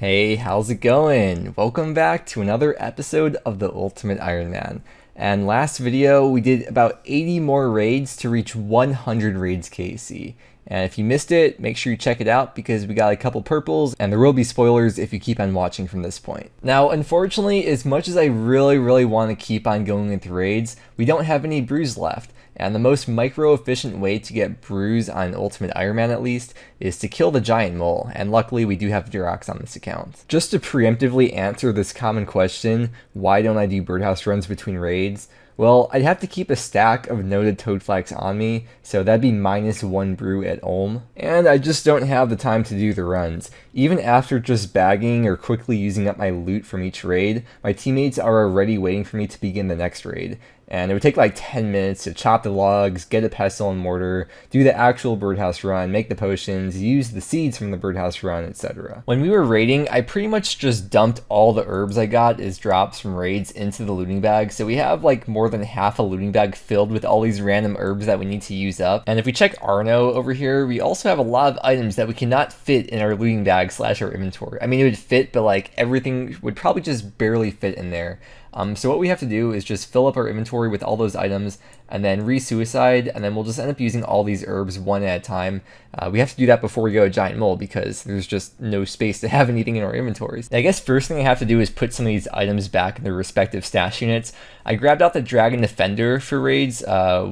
Hey, how's it going? Welcome back to another episode of the Ultimate Ironman. And last video, we did about 80 more raids to reach 100 raids KC. And if you missed it, make sure you check it out because we got a couple purples and there will be spoilers if you keep on watching from this point. Now, unfortunately, as much as I really want to keep on going with raids, we don't have any brews left. And the most micro-efficient way to get brews on Ultimate Ironman at least is to kill the giant mole, and luckily we do have Xeric on this account. Just to preemptively answer this common question, why don't I do birdhouse runs between raids? Well, I'd have to keep a stack of noted toad flax on me, so that'd be -1 brew at Ulm, and I just don't have the time to do the runs. Even after just bagging or quickly using up my loot from each raid, my teammates are already waiting for me to begin the next raid. And it would take like 10 minutes to chop the logs, get a pestle and mortar, do the actual birdhouse run, make the potions, use the seeds from the birdhouse run, etc. When we were raiding, I pretty much just dumped all the herbs I got as drops from raids into the looting bag, so we have like more than half a looting bag filled with all these random herbs that we need to use up. And if we check Arno over here, we also have a lot of items that we cannot fit in our looting bag / our inventory. I mean, it would fit, but like everything would probably just barely fit in there. So what we have to do is just fill up our inventory with all those items and then re-suicide, and then we'll just end up using all these herbs one at a time. We have to do that before we go to giant mole because there's just no space to have anything in our inventories. I guess first thing I have to do is put some of these items back in their respective stash units. I grabbed out the Dragon Defender for raids,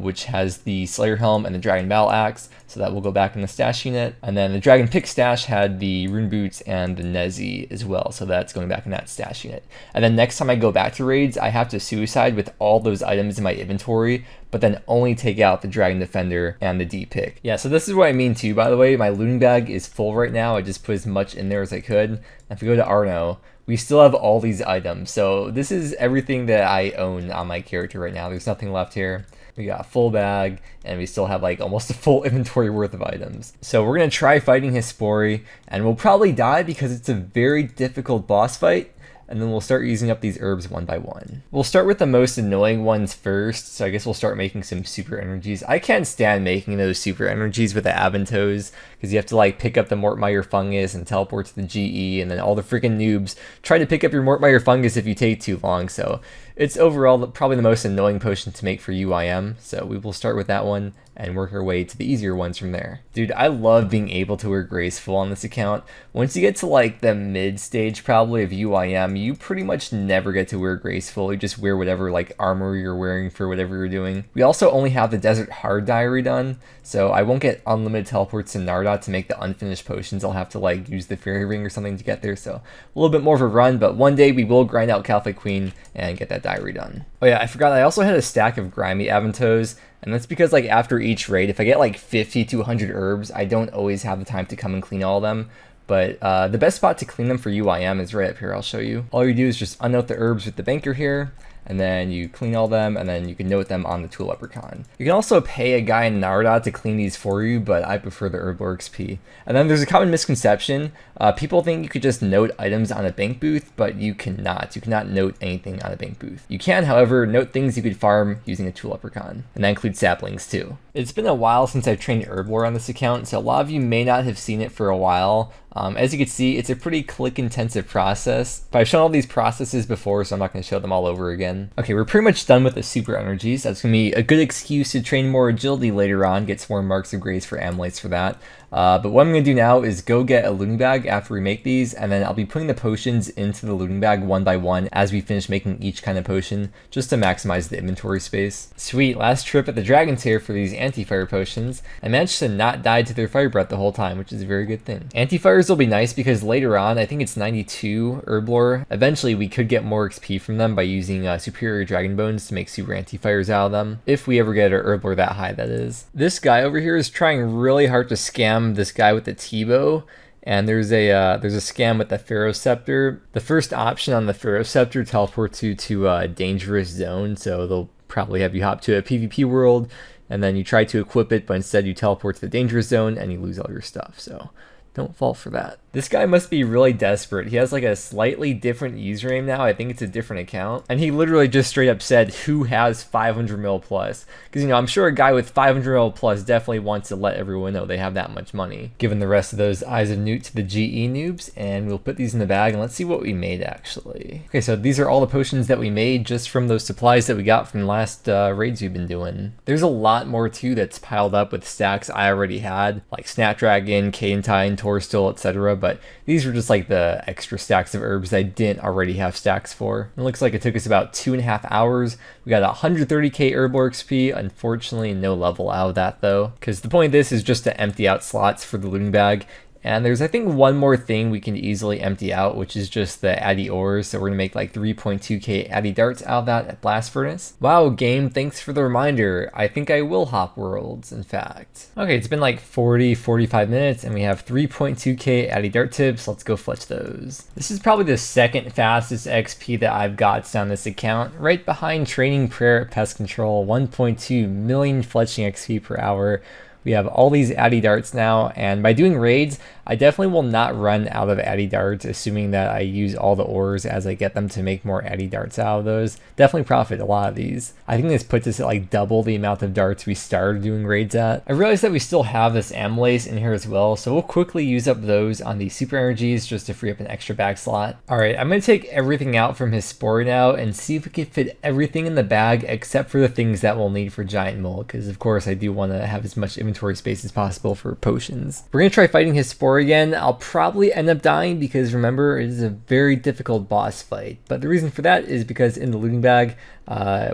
which has the Slayer Helm and the Dragon Battle Axe, so that will go back in the stash unit. And then the Dragon Pick stash had the Rune Boots and the Nezi as well, so that's going back in that stash unit. And then next time I go back to raids, I have to suicide with all those items in my inventory, but then only take out the Dragon Defender and the D-Pick. Yeah, so this is what I mean too, by the way. My looting bag is full right now. I just put as much in there as I could. And if we go to Arno, we still have all these items. So this is everything that I own on my character right now. There's nothing left here. We got a full bag, and we still have like almost a full inventory worth of items. So we're gonna try fighting Hespori, and we'll probably die because it's a very difficult boss fight. And then we'll start using up these herbs one by one. We'll start with the most annoying ones first, so I guess we'll start making some super energies. I can't stand making those super energies with the Aventos, because you have to like pick up the Mortmire fungus and teleport to the GE, and then all the freaking noobs try to pick up your Mortmire fungus if you take too long, so it's overall probably the most annoying potion to make for UIM, so we will start with that one and work our way to the easier ones from there. Dude, I love being able to wear Graceful on this account. Once you get to like the mid stage probably of UIM, you pretty much never get to wear Graceful. You just wear whatever like armor you're wearing for whatever you're doing. We also only have the Desert Hard Diary done, so I won't get unlimited teleports to Nardat to make the unfinished potions. I'll have to like use the Fairy Ring or something to get there, so a little bit more of a run, but one day we will grind out Catholic Queen and get that diary done. Oh yeah, I forgot I also had a stack of Grimy Aventos, and that's because like after each raid, if I get like 50 to 100 herbs, I don't always have the time to come and clean all of them. But the best spot to clean them for UIM is right up here. I'll show you. All you do is just unnote the herbs with the banker here, and then you clean all them, and then you can note them on the Tool Leprechaun. You can also pay a guy in Nardat to clean these for you, but I prefer the Herblore XP. And then there's a common misconception. People think you could just note items on a bank booth, but you cannot. You cannot note anything on a bank booth. You can, however, note things you could farm using a Tool Leprechaun, and that includes saplings too. It's been a while since I've trained Herblore on this account, so a lot of you may not have seen it for a while. As you can see, it's a pretty click-intensive process, but I've shown all these processes before, so I'm not going to show them all over again. Okay, we're pretty much done with the super energies. That's going to be a good excuse to train more agility later on, get some more marks of grace for amulets for that. But what I'm going to do now is go get a looting bag after we make these, and then I'll be putting the potions into the looting bag one by one as we finish making each kind of potion, just to maximize the inventory space. Sweet, last trip at the Dragon Tier for these anti-fire potions. I managed to not die to their fire breath the whole time, which is a very good thing. Anti-fires will be nice because later on, I think it's 92 Herblore, eventually we could get more XP from them by using superior dragon bones to make super anti-fires out of them, if we ever get our Herblore that high, that is. This guy over here is trying really hard to scam this guy with the T-bow, and there's a scam with the Pharaoh Scepter. The first option on the Pharaoh Scepter teleports you to a dangerous zone, so they'll probably have you hop to a PvP world, and then you try to equip it, but instead you teleport to the dangerous zone and you lose all your stuff, so don't fall for that. This guy must be really desperate. He has like a slightly different username now. I think it's a different account. And he literally just straight up said, who has 500 mil plus? Because, I'm sure a guy with 500 mil plus definitely wants to let everyone know they have that much money. Given the rest of those Eyes of Newt to the GE noobs, and we'll put these in the bag and let's see what we made actually. Okay, so these are all the potions that we made just from those supplies that we got from the last raids we've been doing. There's a lot more too that's piled up with stacks I already had, like Snapdragon, Cadentine, Torstil, etc. But these were just like the extra stacks of herbs that I didn't already have stacks for. It looks like it took us about 2.5 hours. We got 130k herbal XP. Unfortunately, no level out of that though, because the point of this is just to empty out slots for the looting bag. And there's, I think, one more thing we can easily empty out, which is just the Addy ores. So we're going to make like 3.2k Addy darts out of that at Blast Furnace. Wow, game, thanks for the reminder. I think I will hop worlds, in fact. Okay, it's been like 45 minutes and we have 3.2k Addy dart tips. Let's go fletch those. This is probably the second fastest XP that I've got on this account, right behind Training Prayer at Pest Control, 1.2 million fletching XP per hour. We have all these Addy darts now, and by doing raids, I definitely will not run out of Addy darts, assuming that I use all the ores as I get them to make more Addy darts out of those. Definitely profit a lot of these. I think this puts us at like double the amount of darts we started doing raids at. I realized that we still have this amylase in here as well, so we'll quickly use up those on the super energies just to free up an extra bag slot. Alright, I'm going to take everything out from his spore now and see if we can fit everything in the bag except for the things that we'll need for Giant Mole, because of course I do want to have as much inventory space as possible for potions. We're going to try fighting his spore again. I'll probably end up dying because remember, it is a very difficult boss fight. But the reason for that is because in the looting bag,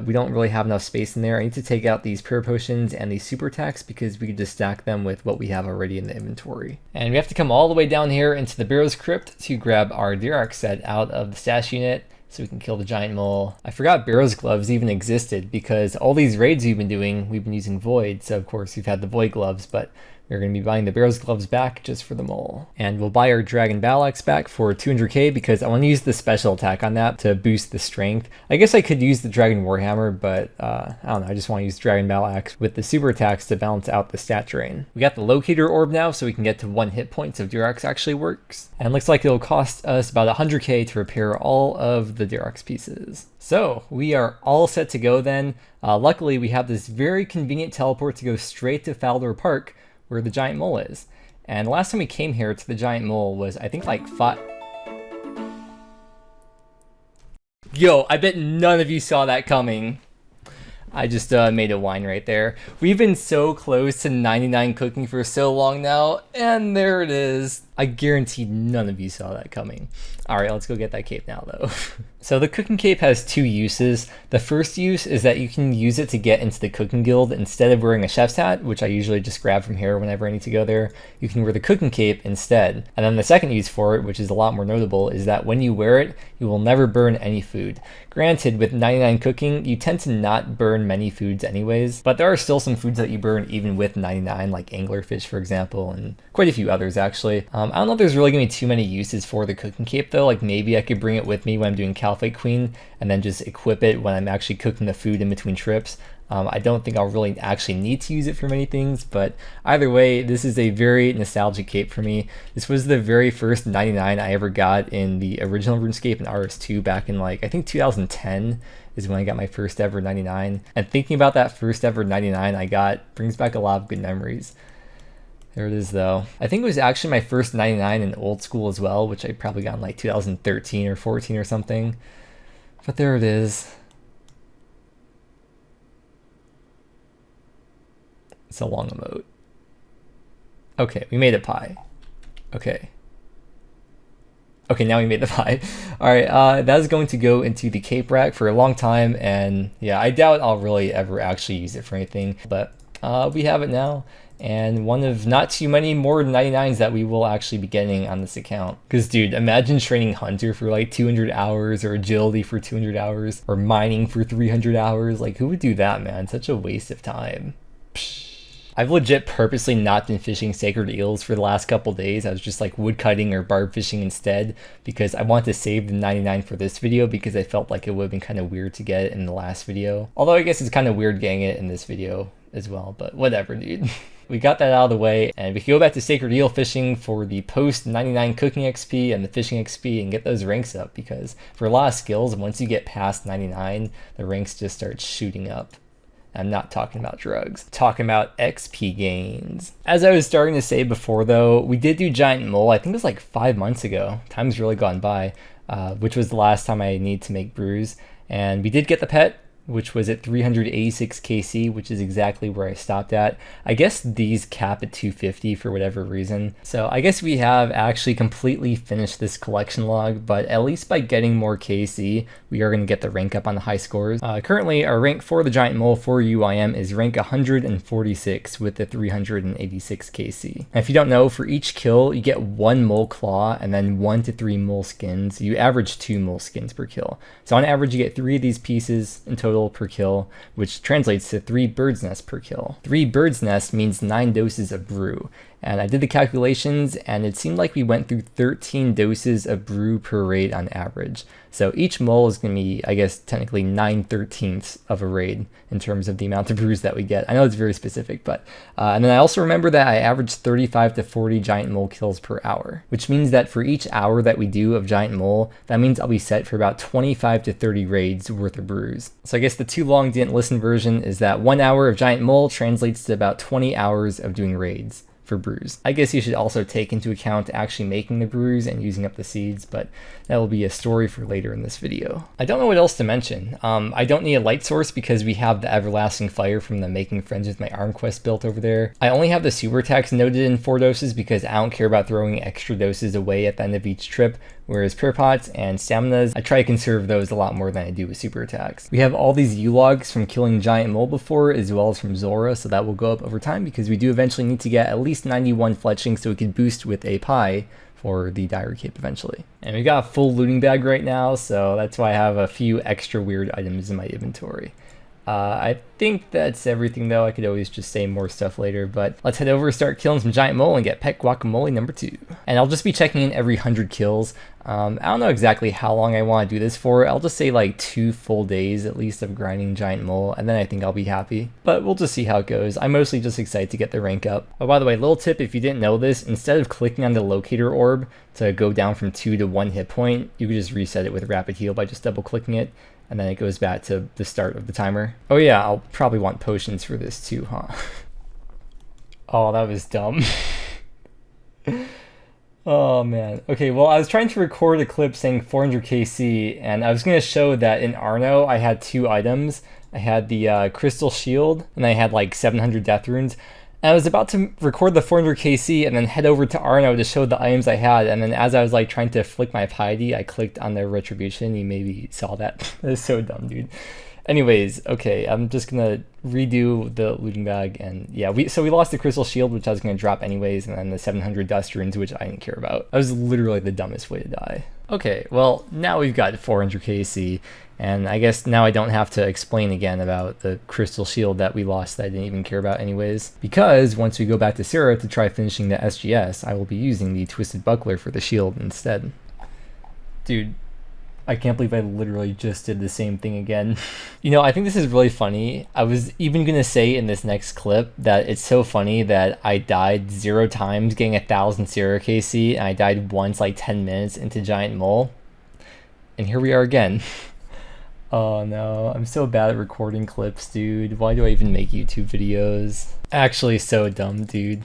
we don't really have enough space in there. I need to take out these prayer potions and these super attacks because we can just stack them with what we have already in the inventory. And we have to come all the way down here into the Barrow's Crypt to grab our Xeric set out of the stash unit, so we can kill the giant mole. I forgot Barrow's gloves even existed because all these raids we've been doing, we've been using Void, so of course we've had the Void gloves, but we're going to be buying the Barrow's gloves back just for the mole. And we'll buy our Dragon Battle Axe back for 200k because I want to use the special attack on that to boost the strength. I guess I could use the Dragon Warhammer, but I don't know, I just want to use Dragon Battle Axe with the super attacks to balance out the stat drain. We got the Locator Orb now, so we can get to 1 hit point, so Xeric actually works. And it looks like it'll cost us about 100k to repair all of the Xeric pieces. So we are all set to go then. Luckily, we have this very convenient teleport to go straight to Faldor Park, where the giant mole is. And the last time we came here to the giant mole was, I think, like 5... Yo, I bet none of you saw that coming. I just made a whine right there. We've been so close to 99 cooking for so long now, and there it is. I guarantee none of you saw that coming. Alright, let's go get that cape now though. So the cooking cape has 2 uses. The first use is that you can use it to get into the cooking guild instead of wearing a chef's hat, which I usually just grab from here whenever I need to go there. You can wear the cooking cape instead. And then the second use for it, which is a lot more notable, is that when you wear it, you will never burn any food. Granted, with 99 cooking, you tend to not burn many foods anyways, but there are still some foods that you burn even with 99, like anglerfish for example, and quite a few others actually. I don't know if there's really going to be too many uses for the cooking cape though. Like maybe I could bring it with me when I'm doing Caliphate Queen and then just equip it when I'm actually cooking the food in between trips. I don't think I'll really actually need to use it for many things, but either way, this is a very nostalgic cape for me. This was the very first 99 I ever got in the original Runescape and RS2 back in like, I think 2010 is when I got my first ever 99. And thinking about that first ever 99 I got brings back a lot of good memories. There it is though. I think it was actually my first 99 in old school as well, which I probably got in like 2013 or 14 or something. But there it is. It's a long emote. Okay, we made a pie. Okay. Okay, now we made the pie. Alright, that is going to go into the cape rack for a long time, and yeah, I doubt I'll really ever actually use it for anything, but we have it now, and one of not too many more 99s that we will actually be getting on this account. Because dude, imagine training Hunter for like 200 hours, or Agility for 200 hours, or Mining for 300 hours. Like, who would do that, man? Such a waste of time. Psh. I've legit purposely not been fishing sacred eels for the last couple days. I was just like woodcutting or barb fishing instead because I wanted to save the 99 for this video because I felt like it would have been kind of weird to get it in the last video. Although I guess it's kind of weird getting it in this video. as well, but whatever, dude. We got that out of the way, and we can go back to Sacred Eel fishing for the post 99 cooking XP and the fishing XP and get those ranks up, because for a lot of skills, once you get past 99, the ranks just start shooting up. I'm not talking about drugs, I'm talking about XP gains. As I was starting to say before though, we did do Giant Mole, I think it was like 5 months ago. Time's really gone by, which was the last time I need to make brews. And we did get the pet, which was at 386 KC, which is exactly where I stopped at. I guess these cap at 250 for whatever reason. So I guess we have actually completely finished this collection log, but at least by getting more KC, we are going to get the rank up on the high scores. Currently, our rank for the Giant Mole for UIM is rank 146 with the 386 KC. And if you don't know, for each kill, you get 1 mole claw and then 1 to 3 mole skins. You average 2 mole skins per kill. So on average, you get 3 of these pieces in total per kill, which translates to 3 bird's nests per kill. 3 bird's nests means 9 doses of brew. And I did the calculations, and it seemed like we went through 13 doses of brew per raid on average. So each mole is going to be, I guess, technically 9/13ths of a raid in terms of the amount of brews that we get. I know it's very specific, but... and then I also remember that I averaged 35 to 40 giant mole kills per hour, which means that for each hour that we do of giant mole, that means I'll be set for about 25 to 30 raids worth of brews. So I guess the too long didn't listen version is that 1 hour of giant mole translates to about 20 hours of doing raids for brews. I guess you should also take into account actually making the brews and using up the seeds, but that will be a story for later in this video. I don't know what else to mention. I don't need a light source because we have the everlasting fire from the making friends with my arm quest built over there. I only have the super attacks noted in 4 doses because I don't care about throwing extra doses away at the end of each trip, whereas prayer pots and staminas, I try to conserve those a lot more than I do with super attacks. We have all these U-logs from killing giant mole before, as well as from Zora, so that will go up over time because we do eventually need to get at least 91 fletching so we can boost with a pie for the diary cape eventually. And we got a full looting bag right now, so that's why I have a few extra weird items in my inventory. I think that's everything though. I could always just say more stuff later, but let's head over and start killing some giant mole and get pet guacamole number 2. And I'll just be checking in every 100 kills. I don't know exactly how long I want to do this for. I'll just say like 2 full days at least of grinding giant mole, and then I think I'll be happy. But we'll just see how it goes. I'm mostly just excited to get the rank up. Oh, by the way, little tip if you didn't know this, instead of clicking on the locator orb to go down from 2 to 1 hit point, you could just reset it with rapid heal by just double clicking it, and then it goes back to the start of the timer. Oh yeah, I'll probably want potions for this too, huh? Oh, that was dumb. Oh man. Okay, well I was trying to record a clip saying 400 KC, and I was going to show that in Arno I had 2 items. I had the crystal shield, and I had like 700 death runes. And I was about to record the 400 KC and then head over to Arno to show the items I had, and then as I was like trying to flick my piety, I clicked on the retribution. You maybe saw that. That is so dumb, dude. Anyways, okay, I'm just gonna redo the looting bag, and yeah, we lost the crystal shield, which I was gonna drop anyways, and then the 700 dust runes, which I didn't care about. That was literally the dumbest way to die. Okay, well, now we've got 400 KC, and I guess now I don't have to explain again about the crystal shield that we lost that I didn't even care about anyways, because once we go back to Sarah to try finishing the SGS, I will be using the twisted buckler for the shield instead. Dude, I can't believe I literally just did the same thing again. You know, I think this is really funny. I was even gonna say in this next clip that it's so funny that I died 0 times getting 1000 Sierra KC, and I died once like 10 minutes into Giant Mole. And here we are again. Oh no, I'm so bad at recording clips, dude. Why do I even make YouTube videos? Actually so dumb, dude.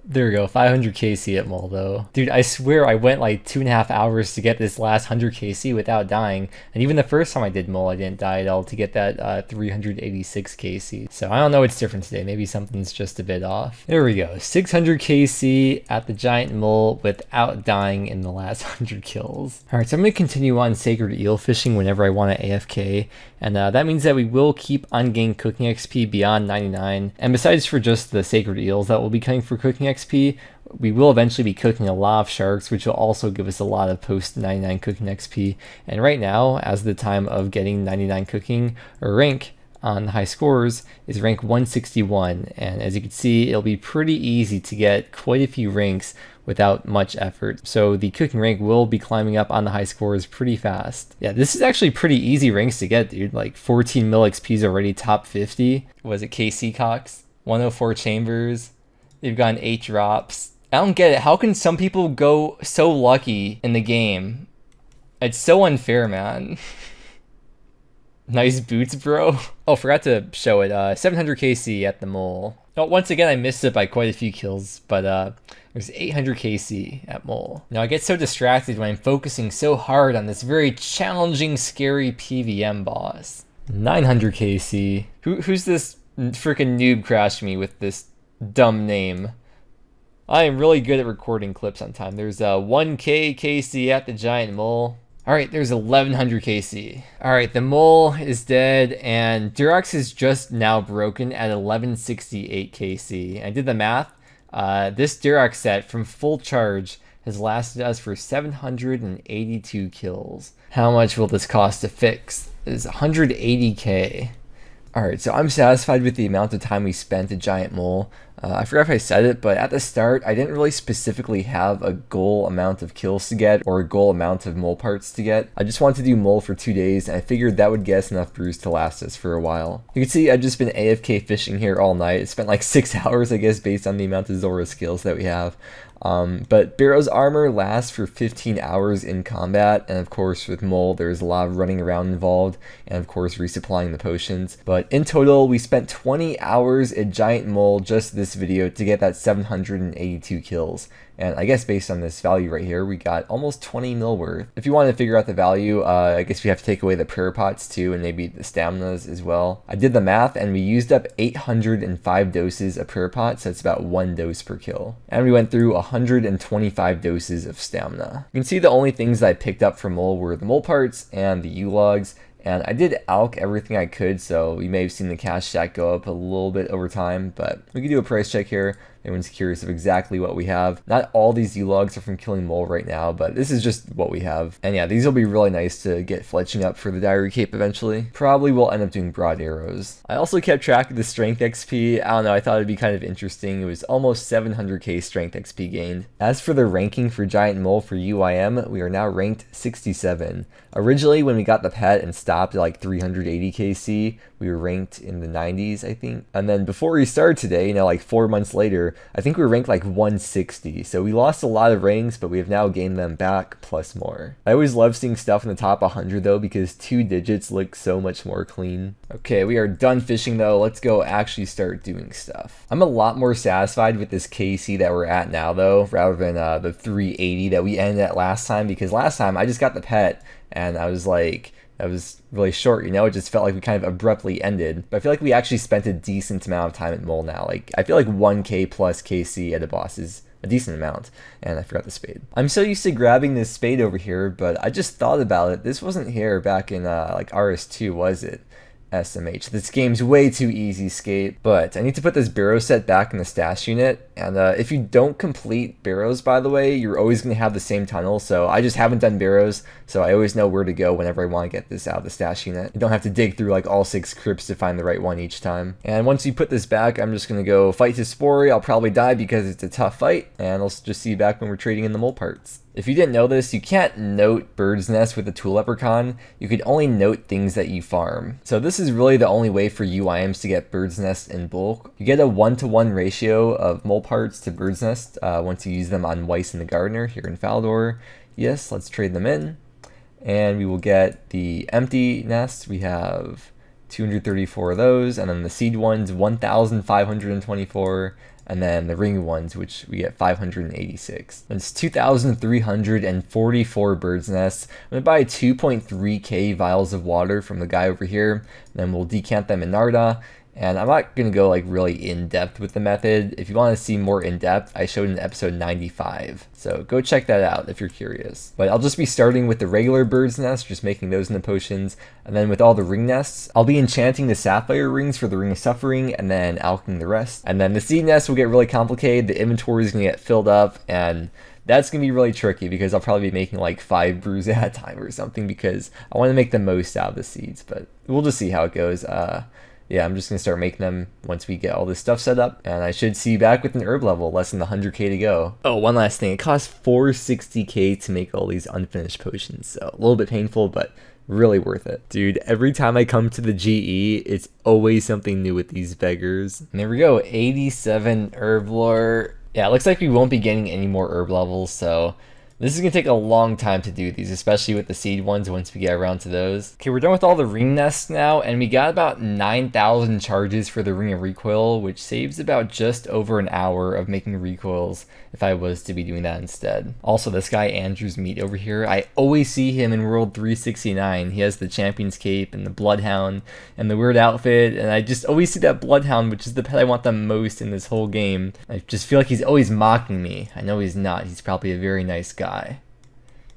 There we go, 500 KC at Mole though. Dude, I swear I went like 2.5 hours to get this last 100 KC without dying. And even the first time I did Mole, I didn't die at all to get that 386 KC. So I don't know what's different today. Maybe something's just a bit off. There we go, 600 KC at the Giant Mole without dying in the last 100 kills. Alright, so I'm going to continue on Sacred Eel fishing whenever I want to AFK. And that means that we will keep on getting cooking XP beyond 99. And besides for just the Sacred Eels that will be coming for cooking XP, we will eventually be cooking a lot of sharks, which will also give us a lot of post 99 cooking XP. And right now, as the time of getting 99 cooking or rank, on the high scores is rank 161, and as you can see, it'll be pretty easy to get quite a few ranks without much effort. So the cooking rank will be climbing up on the high scores pretty fast. Yeah, this is actually pretty easy ranks to get, dude. Like 14 mil XP is already top 50. Was it KC Cox? 104 chambers. They've gotten 8 drops. I don't get it. How can some people go so lucky in the game? It's so unfair, man. Nice boots, bro. Oh, forgot to show it. 700 KC at the mole. Oh, once again, I missed it by quite a few kills, but there's 800 KC at mole. Now, I get so distracted when I'm focusing so hard on this very challenging, scary PVM boss. 900 KC. Who's this freaking noob crashed me with this dumb name? I am really good at recording clips on time. There's 1K KC at the giant mole. Alright, there's 1100 KC. Alright, the mole is dead, and Durex is just now broken at 1168 KC. I did the math. This Durex set from full charge has lasted us for 782 kills. How much will this cost to fix? It is 180k. Alright, so I'm satisfied with the amount of time we spent at Giant Mole. I forgot if I said it, but at the start, I didn't really specifically have a goal amount of kills to get or a goal amount of mole parts to get. I just wanted to do mole for 2 days, and I figured that would get us enough brews to last us for a while. You can see I've just been AFK fishing here all night. It spent like 6 hours, I guess, based on the amount of Zora skills that we have. But Barrow's armor lasts for 15 hours in combat, and of course with Mole there's a lot of running around involved, and of course resupplying the potions. But in total we spent 20 hours at Giant Mole just this video to get that 782 kills. And I guess based on this value right here, we got almost 20 mil worth. If you want to figure out the value, I guess we have to take away the prayer pots too, and maybe the staminas as well. I did the math, and we used up 805 doses of prayer pot, so it's about 1 dose per kill. And we went through 125 doses of stamina. You can see the only things that I picked up from Mole were the mole parts and the U-logs. And I did alch everything I could, so you may have seen the cash stack go up a little bit over time, but we can do a price check here. Everyone's curious of exactly what we have. Not all these U-logs are from killing Mole right now, but this is just what we have. And yeah, these will be really nice to get fletching up for the Diary Cape eventually. Probably will end up doing broad arrows. I also kept track of the strength XP. I don't know, I thought it'd be kind of interesting. It was almost 700k strength XP gained. As for the ranking for Giant Mole for UIM, we are now ranked 67. Originally, when we got the pet and stopped at like 380 KC, we were ranked in the 90s, I think. And then before we started today, you know, like 4 months later, I think we were ranked like 160. So we lost a lot of ranks, but we have now gained them back plus more. I always love seeing stuff in the top 100 though, because 2 digits look so much more clean. Okay, we are done fishing though. Let's go actually start doing stuff. I'm a lot more satisfied with this KC that we're at now though, rather than the 380 that we ended at last time, because last time I just got the pet and I was like, that was really short, you know? It just felt like we kind of abruptly ended. But I feel like we actually spent a decent amount of time at Mole now. Like, I feel like 1k plus KC at a boss is a decent amount. And I forgot the spade. I'm so used to grabbing this spade over here, but I just thought about it. This wasn't here back in like RS2, was it? SMH. This game's way too easy, Skate. But I need to put this barrow set back in the stash unit. And if you don't complete barrows, by the way, you're always going to have the same tunnel. So I just haven't done barrows, so I always know where to go whenever I want to get this out of the stash unit. You don't have to dig through like all 6 crypts to find the right one each time. And once you put this back, I'm just going to go fight Tispori. I'll probably die because it's a tough fight. And I'll just see you back when we're trading in the mole parts. If you didn't know this, you can't note Bird's Nest with the Tool Leprechaun. You can only note things that you farm. So this is really the only way for UIMs to get Bird's Nest in bulk. You get a 1-to-1 ratio of mole parts to Bird's Nest once you use them on Weiss and the Gardener here in Faldor. Yes, let's trade them in. And we will get the empty nest. We have 234 of those, and then the seed ones, 1,524. And then the ring ones, which we get 586. That's 2,344 bird's nests. I'm gonna buy 2.3k vials of water from the guy over here. Then we'll decant them in Narda. And I'm not going to go like really in depth with the method. If you want to see more in depth, I showed in episode 95. So go check that out if you're curious. But I'll just be starting with the regular bird's nest, just making those into potions. And then with all the ring nests, I'll be enchanting the sapphire rings for the ring of suffering and then alching the rest. And then the seed nest will get really complicated. The inventory is going to get filled up, and that's going to be really tricky because I'll probably be making like 5 brews at a time or something because I want to make the most out of the seeds. But we'll just see how it goes. yeah, I'm just going to start making them once we get all this stuff set up, and I should see you back with an herb level, less than 100k to go. Oh, one last thing, it costs 460k to make all these unfinished potions, so a little bit painful, but really worth it. Dude, every time I come to the GE, it's always something new with these beggars. And there we go, 87 herb lore. Yeah, it looks like we won't be getting any more herb levels, so this is going to take a long time to do these, especially with the seed ones once we get around to those. Okay, we're done with all the ring nests now, and we got about 9,000 charges for the ring of recoil, which saves about just over an hour of making recoils if I was to be doing that instead. Also, this guy Andrew's meat over here, I always see him in World 369. He has the champion's cape and the bloodhound and the weird outfit, and I just always see that bloodhound, which is the pet I want the most in this whole game. I just feel like he's always mocking me. I know he's not. He's probably a very nice guy.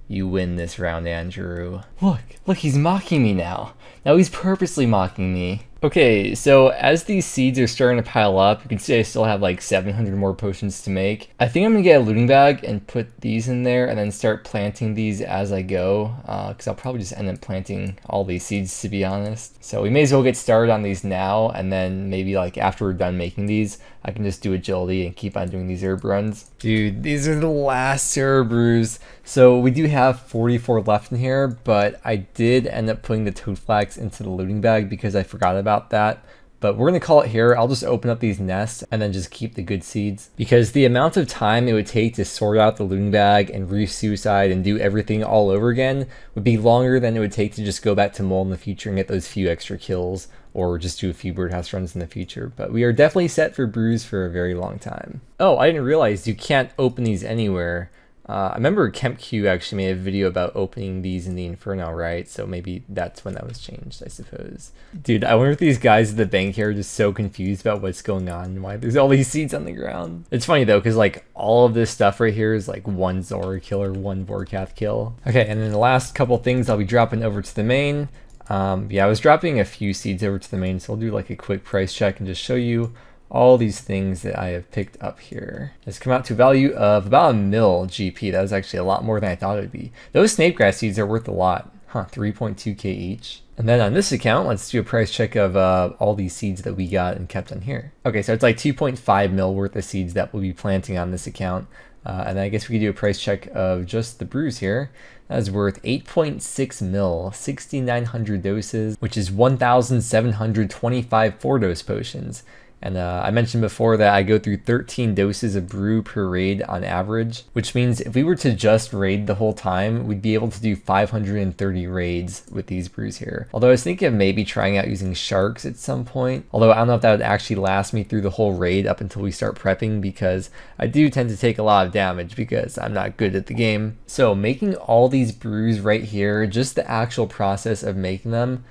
You win this round, Andrew. Look, he's mocking me now. Now he's purposely mocking me. Okay, so as these seeds are starting to pile up, you can see I still have like 700 more potions to make. I think I'm gonna get a looting bag and put these in there and then start planting these as I go, because I'll probably just end up planting all these seeds, to be honest. So we may as well get started on these now, and then maybe like after we're done making these, I can just do agility and keep on doing these herb runs. Dude, these are the last herb brews. So we do have 44 left in here, but I did end up putting the toad flax into the looting bag because I forgot about that. But we're going to call it here. I'll just open up these nests and then just keep the good seeds, because the amount of time it would take to sort out the looting bag and re-suicide and do everything all over again would be longer than it would take to just go back to Mole in the future and get those few extra kills, or just do a few birdhouse runs in the future. But we are definitely set for brews for a very long time. Oh, I didn't realize you can't open these anywhere. I remember KempQ actually made a video about opening these in the Inferno, right? So maybe that's when that was changed, I suppose. Dude, I wonder if these guys at the bank here are just so confused about what's going on and why there's all these seeds on the ground. It's funny though, because like all of this stuff right here is like one Zora kill or one Vorkath kill. Okay, and then the last couple things I'll be dropping over to the main. Yeah, I was dropping a few seeds over to the main, so I'll do like a quick price check and just show you all these things that I have picked up here. It's come out to a value of about 1 mil GP. That was actually a lot more than I thought it would be. Those snape grass seeds are worth a lot. 3.2k each. And then on this account, let's do a price check of all these seeds that we got and kept on here. Okay, so it's like 2.5 mil worth of seeds that we'll be planting on this account. And I guess we could do a price check of just the brews here. That is worth 8.6 mil, 6,900 doses, which is 1,725 4-dose potions. And I mentioned before that I go through 13 doses of brew per raid on average, which means if we were to just raid the whole time, we'd be able to do 530 raids with these brews here. Although I was thinking of maybe trying out using sharks at some point, although I don't know if that would actually last me through the whole raid up until we start prepping, because I do tend to take a lot of damage because I'm not good at the game. So making all these brews right here, just the actual process of making them,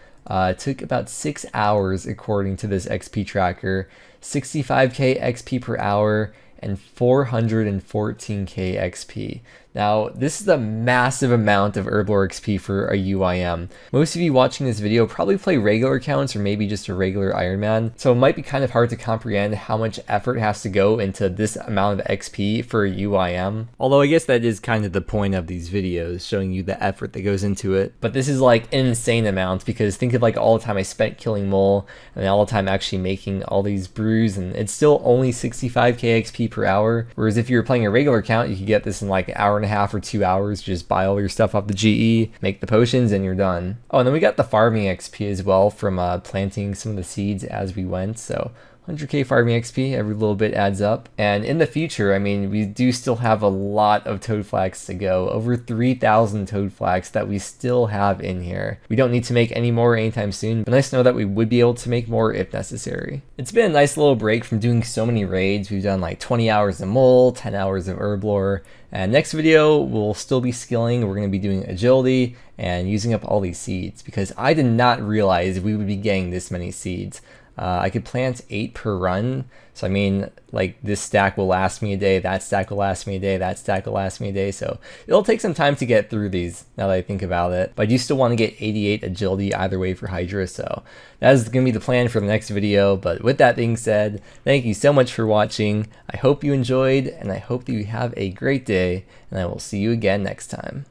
took about 6 hours according to this XP tracker, 65k XP per hour, and 414k XP. Now, this is a massive amount of Herblore XP for a UIM. Most of you watching this video probably play regular accounts or maybe just a regular Ironman, so it might be kind of hard to comprehend how much effort has to go into this amount of XP for a UIM. Although I guess that is kind of the point of these videos, showing you the effort that goes into it. But this is like an insane amount, because think of like all the time I spent killing Mole and all the time actually making all these brews, and it's still only 65k XP per hour. Whereas if you were playing a regular account, you could get this in like an hour and a half or 2 hours. Just buy all your stuff off the GE, make the potions, and you're done. Oh, and then we got the farming XP as well from planting some of the seeds as we went. So 100k farming XP, every little bit adds up. And in the future, I mean, we do still have a lot of toad flax to go, over 3,000 toad flax that we still have in here. We don't need to make any more anytime soon, but nice to know that we would be able to make more if necessary. It's been a nice little break from doing so many raids. We've done like 20 hours of Mole, 10 hours of Herblore, and next video we'll still be skilling. We're going to be doing agility and using up all these seeds, because I did not realize we would be getting this many seeds. I could plant 8 per run, so I mean, like, this stack will last me a day, that stack will last me a day, that stack will last me a day, so it'll take some time to get through these, now that I think about it. But I do still want to get 88 agility either way for Hydra, so that is going to be the plan for the next video. But with that being said, thank you so much for watching. I hope you enjoyed, and I hope that you have a great day, and I will see you again next time.